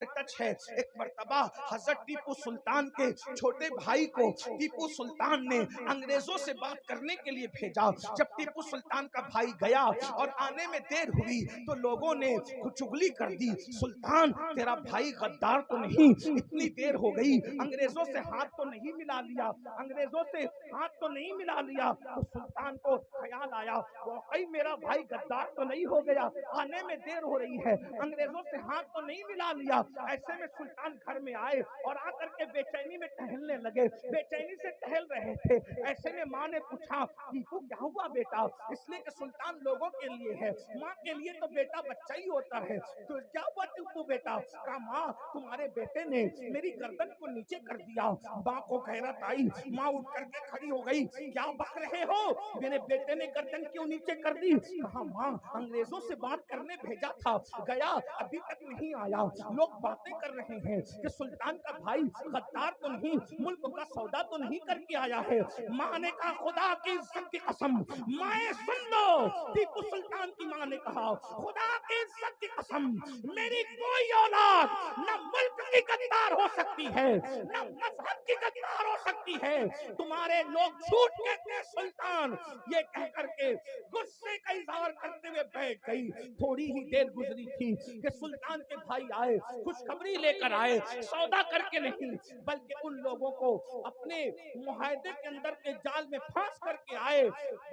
Touch है। एक मर्तबा हजरत टीपू सुल्तान के छोटे भाई को टीपू सुल्तान ने अंग्रेजों से बात करने के लिए भेजा। जब टीपू सुल्तान का भाई गया और आने में देर हुई तो लोगों ने चुगली कर दी, सुल्तान तेरा भाई गद्दार तो नहीं, इतनी देर हो गई, अंग्रेजों से हाथ तो नहीं मिला लिया, अंग्रेजों से हाथ तो नहीं मिला लिया। तो सुल्तान को ख्याल आया, वाकई मेरा भाई गद्दार तो नहीं हो गया, आने में देर हो रही है, अंग्रेजों से हाथ तो नहीं मिला लिया। ऐसे में सुल्तान घर में आए और आकर के बेचैनी में टहलने लगे, बेचैनी से टहल रहे थे। ऐसे में माँ ने पूछा, टीपू क्या हुआ बेटा? इसलिए कि सुल्तान लोगों के लिए है, माँ के लिए तो बेटा बच्चा ही होता है। तो क्या हुआ टीपू बेटा? कहा माँ तुम्हारे बेटे ने मेरी गर्दन को नीचे कर दिया। माँ को गैरत आई, माँ उठ करके खड़ी हो गई, क्या बक रहे हो, मेरे बेटे ने गर्दन क्यों नीचे कर दी? कहा माँ अंग्रेजों से बात करने भेजा था, गया अभी तक नहीं आया, लोग बातें कर रहे हैं कि सुल्तान का भाई गद्दार तो नहीं, मुल्क का सौदा तो नहीं करके आया है। माँ ने कहा खुदा की इज्जत की कसम, माए सुन लो, टीपू सुल्तान की माँ ने कहा खुदा की इज्जत की कसम, मेरी कोई औलाद न मुल्क की गद्दार हो सकती है न मजहब की गद्दार हो सकती है। तुम्हारे लोग झूठ कहते हैं सुल्तान, ये कह करके गुस्से का इजहार करते हुए बैठ गई। थोड़ी ही देर गुजरी थी कि सुल्तान के भाई आए, खुशखबरी लेकर आए, सौदा करके नहीं बल्कि उन लोगों को अपने मुआहदे के अंदर के जाल में फांस करके आए।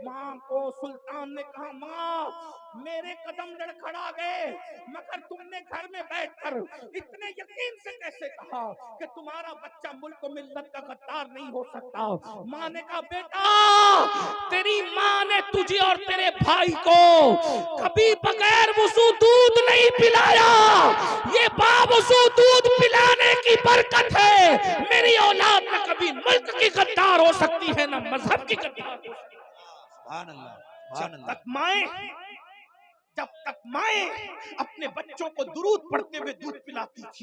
माँ को सुल्तान ने कहा माँ मेरे कदम लड़खड़ा गए, मगर तुमने घर में बैठकर इतने यकीन से कैसे कहा कि तुम्हारा बच्चा मुल्क मिल्लत का गद्दार नहीं हो सकता? माँ ने कहा बेटा तेरी माँ ने तुझे और तेरे भाई को कभी बगैर वुज़ू दूध नहीं पिलाया, ये बावजू दूध पिलाने की बरकत है। मेरी औलाद में कभी मुल्क की गद्दार हो सकती है ना मजहब की गद्दार। सुभान अल्लाह। जब तक माए अपने बच्चों को दुरूद पढ़ते हुए दूध पिलाती थी,